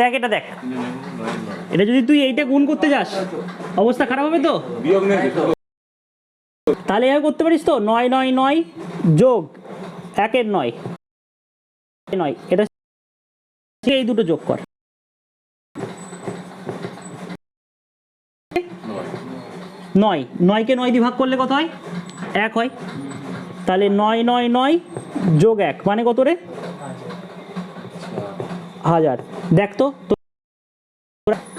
দেখ এটা দেখ, এটা যদি তুই এইটা গুণ করতে যাস অবস্থা খারাপ হবে তো। তাহলে এভাবে করতে পারিস তো, 9 9 9 যোগ 1 এর 9 9, এটা এই দুটো যোগ কর। 9 9 কে 9 দিয়ে ভাগ করলে কত হয়? 1 হয়। তাহলে 9 9 9 যোগ 1 মানে কত রে? 1000। দেখ তো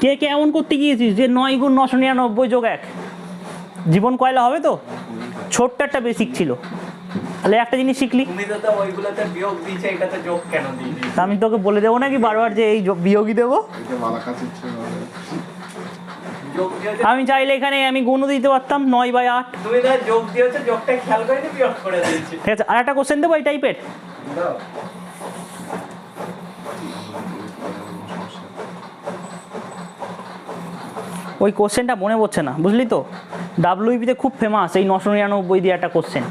কে কে এমন করতে গিয়েছিস যে 9 গুণ 999 যোগ 1, জীবন কয়লা হবে তো? ছোট্ট একটা বেসিক ছিল। তাহলে একটা জিনিস শিখলি, আমি তোকে বলে দেবো নাকি বারবার যে এই বিয়োগই দেবো? আমি চাইলে এখানে আমি গুণও দিতে পারতাম 9/8। ঠিক আছে, আর একটা কোশ্চেন দেবো এই টাইপের। ওই কোশ্চেনটা মনে পড়ছে না, বুঝলি তো? ডাব্লিউবিতে খুব ফেমাস এই 999 দিয়ে একটা কোশ্চেন।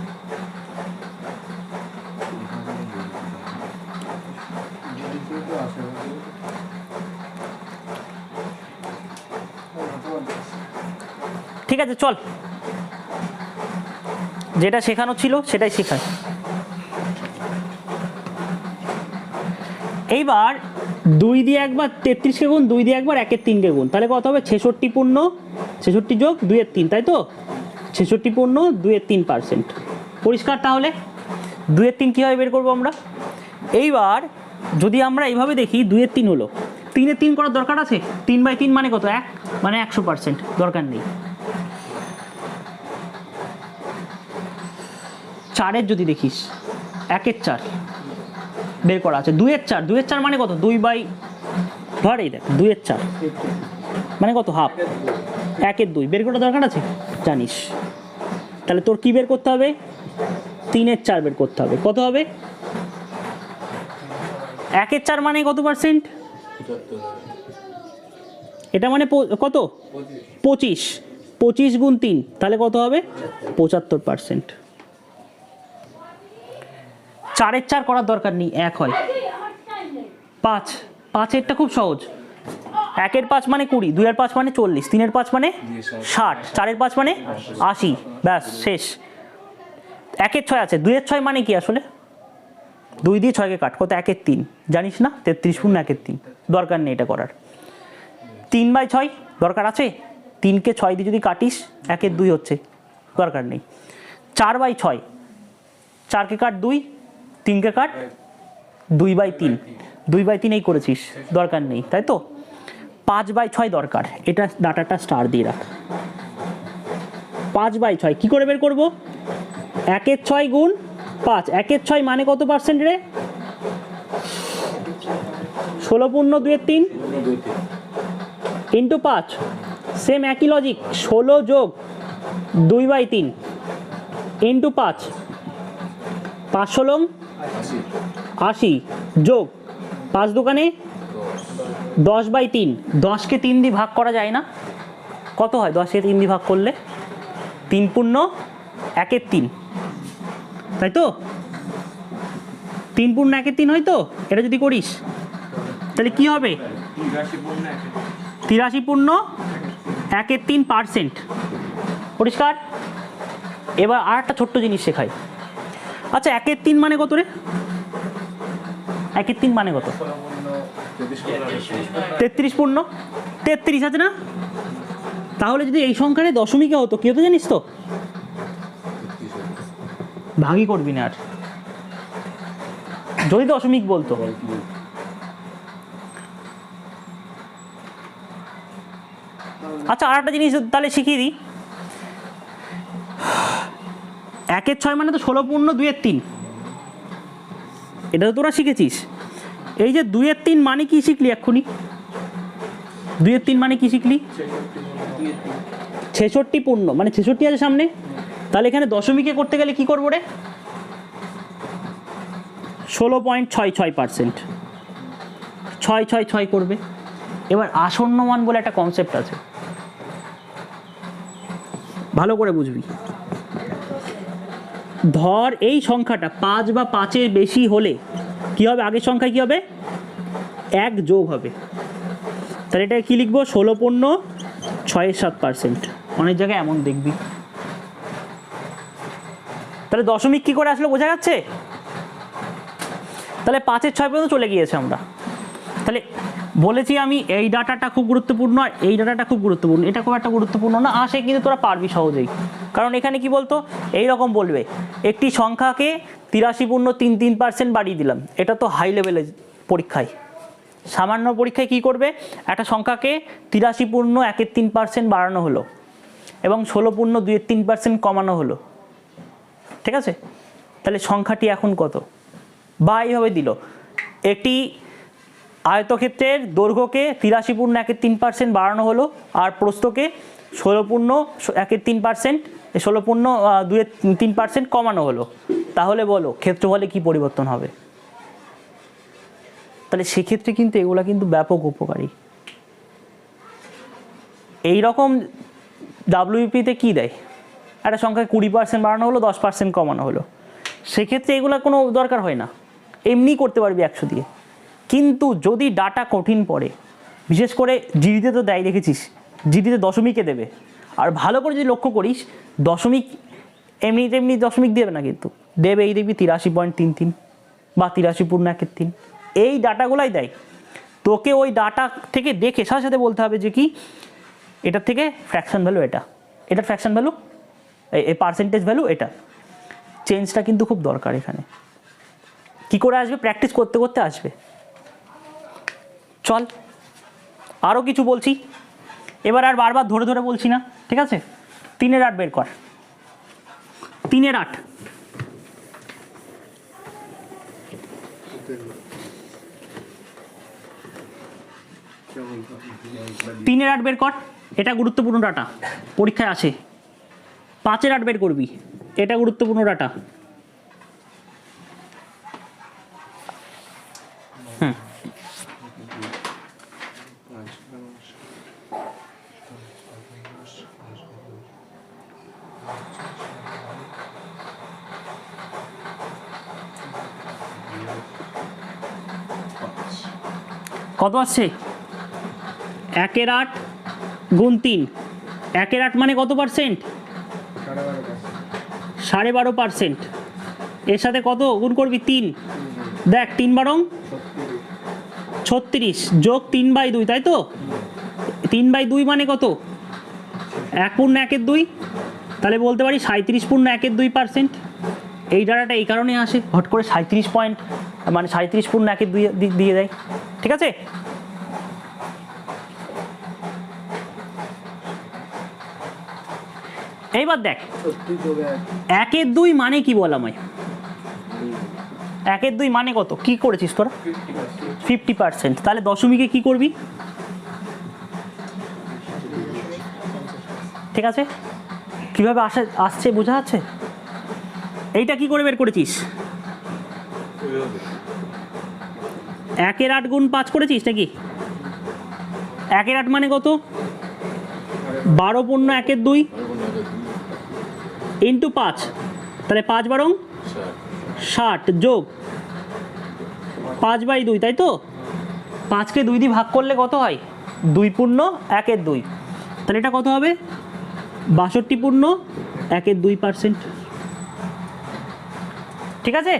ঠিক আছে চল, যেটা শেখানো ছিল সেটাই শেখায়। এইবার 2 দিয়ে একবার 33কে গুণ, 2 দিয়ে একবার 1 এর 3কে গুণ, তাহলে কত হবে? 66 পূর্ণ 66 যোগ 2 এর 3, তাই তো? 66 পূর্ণ 2 এর 3%। পরিষ্কার? তাহলে 2 এর 3 কীভাবে বের করবো আমরা? এইবার যদি আমরা এইভাবে দেখি 2 এর 3 হলো, 3 এর 3 করার দরকার আছে? 3/3 মানে কত? 1, মানে 100%, দরকার নেই। 4 এর যদি দেখিস 1 এর 4 বের করা আছে, 2 এর 4, 2 এর 4 মানে কত? 2/, ধর এই দেখ 2 এর 4 মানে কত? হাফ। 1 এর 2 বের করার দরকার আছে? জানিস। তাহলে তোর কি বের করতে হবে? 3 এর 4 বের করতে হবে। কত হবে? 1 এর 4 মানে কত পার্সেন্ট? এটা মানে কত? 25। 25 গুণ 3, তাহলে কত হবে? 75%। 4 এর 4 করার দরকার নেই, 1 হয়। 5, 5 এরটা খুব সহজ। 1 এর 5 মানে 20, 2 এর 5 মানে 40, 3 এর 5 মানে 60, 4 এর 5 মানে 80, ব্যাস শেষ। 1 এর 6 আছে, 2 এর 6 মানে কি আসলে? 2 দিয়ে 6কে কাট, কত? 1 এর 3, জানিস না? 33 পূর্ণ 1 এর 3, দরকার নেই এটা করার। 3/6 দরকার আছে? 3কে 6 দিয়ে যদি কাটিস 1 এর 2 হচ্ছে, দরকার নেই। 4/6, 4কে কাট 2, 3কে কাট 2/3, 2/3 এই করেছিস, দরকার নেই, তাই তো? 5/6 দরকার, এটা ডাটাটা স্টার দিয়ে রাখ। 5/6 কি করে বের করব? 1 এর 6 গুণ 5, 1 এর 6 মানে কত পার্সেন্ট রে? 16 পূর্ণ 2 এর 3 ইন্টু 5, সেম একই লজিক, 16 যোগ 2/3 ইন্টু 5, 5 16 80 যোগ 5 দোকানে 10/3, 10কে 3 দিয়ে ভাগ করা যায় না? কত হয় 10কে 3 দিয়ে ভাগ করলে? 3 পূর্ণ 1 এর 3, তাই তো? 3 পূর্ণ 1 এর 3 হয় তো? এটা যদি করিস তাহলে কি হবে? 83 পূর্ণ 1 এর 3%। পরিষ্কার? এবার আর একটা ছোট্ট জিনিস শেখাই। আচ্ছা 1 এর 3 মানে কত রে? 1 এর 3 মানে কত? 33 পূর্ণ 33 আছে না? তাহলে যদি এই সংখ্যাটা দশমিকে হতো কি হতো জানিস তো? ভাগই করবি না আর, যদি দশমিক বলতো। আচ্ছা আর একটা জিনিস তাহলে শিখিয়ে দিই। 1 এর 6 মানে তো 16 পূর্ণ 2 এর 3, এটা তো তোরা শিখেছিস। এই যে 2 এর 3 মানে কি শিখলি এক্ষুনি? 2 এর 3 মানে কি শিখলি? 66 পূর্ণ, মানে 66 আছে সামনে, তাহলে এখানে দশমিকে করতে গেলে কি করবো রে? 16.66%, 666 করবে। এবার আসন্ন মান বলে একটা কনসেপ্ট আছে, ভালো করে বুঝবি। ধর এই সংখ্যাটা 5 বা 5-এর বেশি হলে কি হবে, আগের সংখ্যায় কি হবে, 1 যোগ হবে। তাহলে এটা কি লিখবো, 16.67%। অনেক জায়গায় এমন দেখবি। তাহলে দশমিক কি করে আসলো বোঝা যাচ্ছে। তাহলে 5-এর 6 পর্যন্ত চলে গিয়েছে আমরা। তাহলে বলেছি আমি এই ডাটাটা খুব গুরুত্বপূর্ণ আর এই ডাটাটা খুব গুরুত্বপূর্ণ, এটা খুব একটা গুরুত্বপূর্ণ না, আসে কিন্তু তোরা পারবি সহজেই। কারণ এখানে কি বলতো, এই রকম বলবে একটি সংখ্যাকে 83.33% বাড়িয়ে দিলাম, এটা তো হাই লেভেলের পরীক্ষায়। সামান্য পরীক্ষায় কি করবে, একটা সংখ্যাকে 83.13% বাড়ানো হলো এবং 16.23% কমানো হলো, ঠিক আছে। তাহলে সংখ্যাটি এখন কত, বা এইভাবে দিল একটি আয়তক্ষেত্রের দৈর্ঘ্যকে 83.13% বাড়ানো হলো আর প্রস্থকে 16.13%, 16.23% কমানো হলো, তাহলে বলো ক্ষেত্রফলে কি পরিবর্তন হবে। তাহলে সেক্ষেত্রে কিন্তু এগুলা কিন্তু ব্যাপক উপকারী। এই রকম ডাব্লিউপিতে কি দেয়, একটা সংখ্যায় 20% বাড়ানো হলো, 10% কমানো হলো, সেক্ষেত্রে এগুলো কোনো দরকার হয় না, এমনি করতে পারবি 100 দিয়ে। কিন্তু যদি ডাটা কঠিন পড়ে, বিশেষ করে জিডিতে তো দেয় দেখেছিস, জিডিতে দশমিকে দেবে, আর ভালো করে যদি লক্ষ্য করিস দশমিক এমনি তেমনি দশমিক দেবে না, কিন্তু দেবে এই দেখবি 83.33 বা 83.13, এই ডাটাগুলাই দেয়। তোকে ওই ডাটা থেকে দেখে সাথে সাথে বলতে হবে যে কি এটার থেকে ফ্র্যাকশন ভ্যালু এটা, এটার ফ্র্যাকশন ভ্যালু এই পার্সেন্টেজ ভ্যালু এটা। চেঞ্জটা কিন্তু খুব দরকার এখানে। কি করে আসবে, প্র্যাকটিস করতে করতে আসবে। চল আরও কিছু বলছি, এবার আর বারবার ধরে ধরে বলছি না, ঠিক আছে। 3-এর 8 বের কর। 3-এর 8, 3-এর 8 বের কর, এটা গুরুত্বপূর্ণ ডাটা, পরীক্ষায় আসে। 5-এর 8 বের করবি, এটা গুরুত্বপূর্ণ ডাটা। কত আসছে, 1-এর 8 গুণ 3, 1-এর 8 মানে কত পার্সেন্ট, 12.5%। এর সাথে কত গুণ করবি, 3, দেখ 3 বারং 36 যোগ 3/2, তাই তো। 3/2 মানে কত, 1/1/2, তাহলে বলতে পারি 37.12%। এই ডাটাটা এই কারণে আসে, হট করে 37 পয়েন্ট মানে 37.12 দিয়ে দেয়, ঠিক আছে। এইবার দেখ 1/2 মানে কি বল আমায়, 1/2 মানে কত, কি করেছিস তোরা, 50%। তাহলে দশমিকে কি করবি, ঠিক আছে। কিভাবে আসছে বোঝা যাচ্ছে। এইটা কি করে বের করেছিস, 1-এর 8 গুণ 5 করেছিস নাকি। 1-এর 8 মানে কত, 12.1/2 ইন্টু 5, তাহলে 5 বারং 60 যোগ 5/2, তাই তো। 5কে 2 দিয়ে ভাগ করলে কত হয়, 2.1/2, তাহলে এটা কত হবে, 62.1/2%, ঠিক আছে।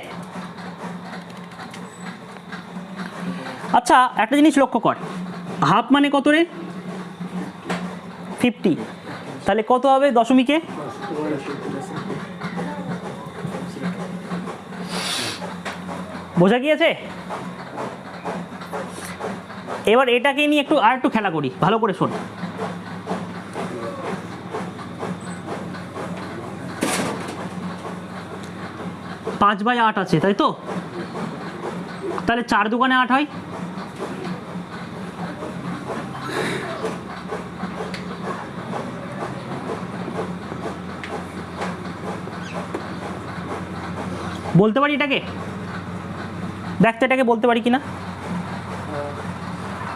আচ্ছা একটা জিনিস লক্ষ্য কর, হাফ মানে কত রে, 50, তাহলে কত হবে দশমিকে, বোঝা গিয়েছে। এবার এটাকে নিয়ে আর একটু খেলা করি, ভালো করে শোন। পাঁচ বাই 8 আছে, তাই তো। তাহলে 4 দোকানে 8 হয়, বলতে পারি এটাকে, দেখতে এটাকে বলতে পারি কিনা।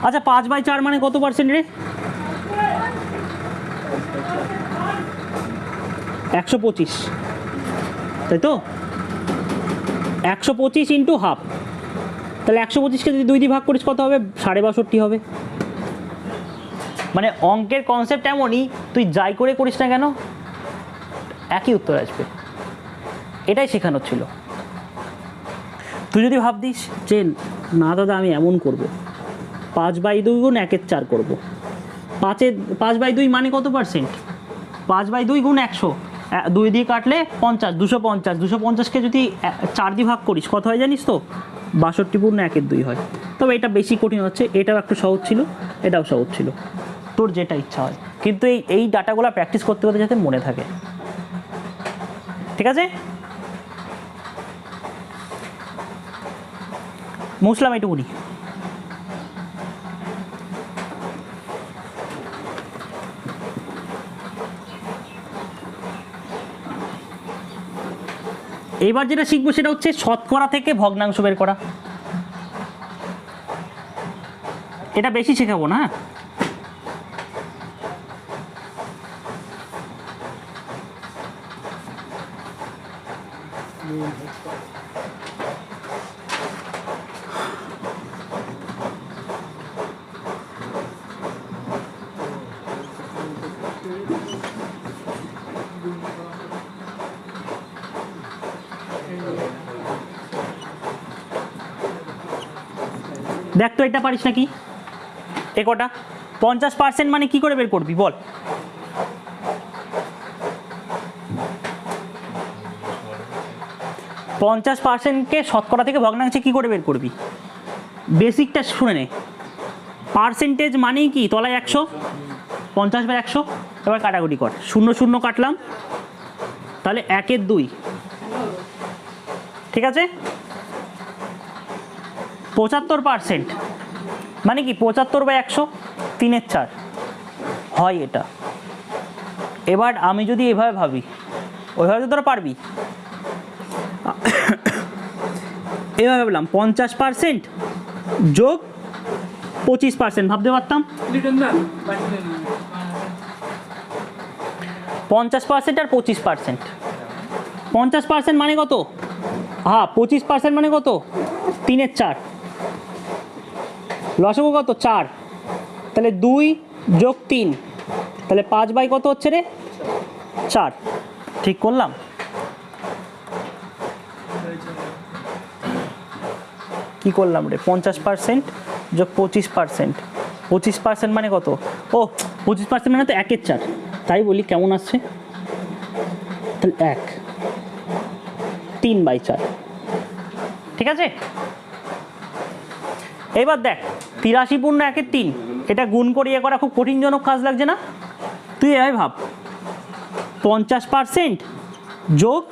আচ্ছা 5/4 মানে কত পার্সেন্ট রে, 125। তাই তো 125 ইন্টু হাফ, তাহলে 125কে যদি 2 দিয়ে ভাগ করিস কত হবে? 62.5 হবে। মানে অঙ্কের কনসেপ্ট এমনই, তুই যাই করে করিস না কেন একই উত্তর আসবে, এটাই শেখানোর ছিল। তুই যদি ভাবতিস যে না দাদা আমি এমন করব, 5/2 গুণ 1/4 করবো, 5/2 মানে কত পার্সেন্ট? 5/2 গুণ 100, 2 দিয়ে কাটলে 50, 250, 250কে যদি 4 দিয়ে ভাগ করিস কত হয় জানিস তো? 62/1/2 হয়। তবে এটা বেশি কঠিন হচ্ছে, এটাও একটু সহজ ছিল, এটাও সহজ ছিল, তোর যেটা ইচ্ছা হয়, কিন্তু এই ডাটাগুলো প্র্যাকটিস করতে করতে যাতে মনে থাকে, ঠিক আছে? মুসলাম এইটুকুনি। এইবার যেটা শিখবো সেটা হচ্ছে শতকরা থেকে ভগ্নাংশ বের করা। এটা বেশি শেখাবো না। দেখ তো এটা পারিস নাকি? এ কটা 50% মানে কি করে বের করবি বল? পঞ্চাশ পার্সেন্টকে শতকরা থেকে ভগ্নাংশে কি করে বের করবি? বেসিকটা শুনে নে। পার্সেন্টেজ মানেই কি? তলায় 100, 50/100। এবার কাটাকুটি কর, 0 0 কাটলাম, তাহলে 1/2, ঠিক আছে? 75% মানে কি? 75/100, 3/4 হয় এটা। এবার আমি যদি এভাবে ভাবি, ওইভাবে তো তোরা পারবি। এভাবে ভাবলাম 50% যোগ 25%, ভাবতে পারতাম 50% আর 25%। 50% মানে কত? হ্যাঁ, 25% মানে কত? 3/4। লসাগু কত? 4। তাহলে 2 যোগ 3, তাহলে 5 কত হচ্ছে রে? 4। ঠিক করলাম? কি করলাম রে? 50% যোগ 25%, 25% মানে কত? ও 25% মানে তো 1/4, তাই বলি কেমন আসছে? তাহলে 1, 3/4, ঠিক আছে? এবার দেখ 83/1/3, এটা গুণ করিয়ে করা খুব কঠিনজনক কাজ লাগছে না? তুই এভাবে ভাব, 50% যোগ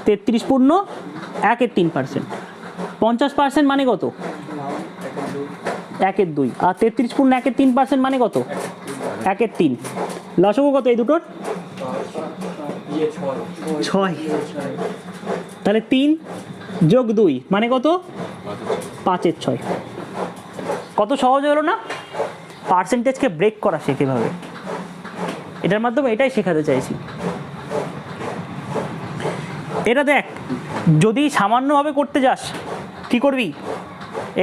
33/1/3%। 50% মানে কত? 1/2, আর 33/1/3% মানে কত? 1/3। লসাগু কত এই দুটোর? 6। তাহলে 3 যোগ 2 মানে কত? 5/6। কত সহজ হলো না? পার্সেন্টেজকে ব্রেক করা শেখে ভাবে, এটার মাধ্যমে এটাই শেখাতে চাইছি। এটা দেখ, যদি সামান্যভাবে করতে যাস কি করবি?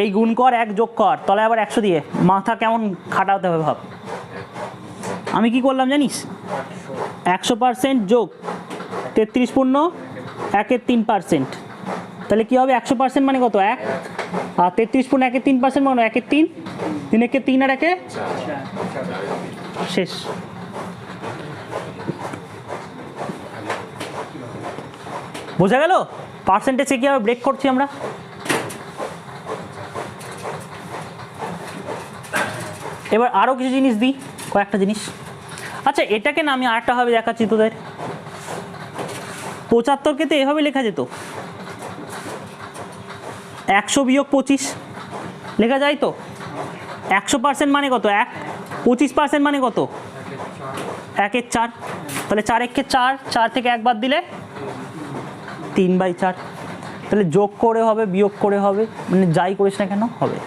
এই গুণ কর, 1 যোগ কর, তলায় আবার 100 দিয়ে, মাথা কেমন খাটাতে হবে ভাব। আমি কি করলাম জানিস? 100% যোগ 33/1/3%, তাহলে কি হবে? 100% মানে কত? 1, আর 33/1/3% মানে 1/3, 3 3 আর 1 শেষ। বোঝা গেল পার্সেন্টেজে কীভাবে ব্রেক করছি আমরা? এবার আরও কিছু জিনিস দিই, কয়েকটা জিনিস। আচ্ছা, এটাকে না আমি আরেকটা ভাবে দেখাচ্ছি তোদের। 75কে তো এভাবে লেখা যেত, 100 বিয়োগ 25 লেখা যায় তো। 100% মানে কত? 1, 25% মানে কত? 1/4। তাহলে 4/4, 4 থেকে 1 বাদ দিলে 3/4। তাহলে যোগ করে হবে, বিয়োগ করে হবে, মানে যাই করিস না কেন হবে।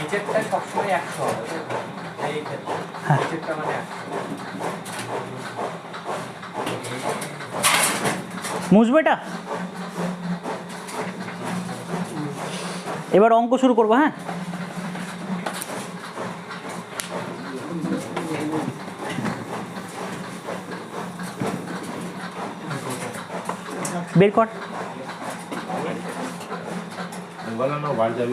নিচেরটা সবসময় 100 হবে এই ক্ষেত্রে হ্যাঁ। নিচেরটা মানে 100 মুছবো এটা? এবার অঙ্ক শুরু করবো, হ্যাঁ? বের কর। বলো না বাড়ি যাবি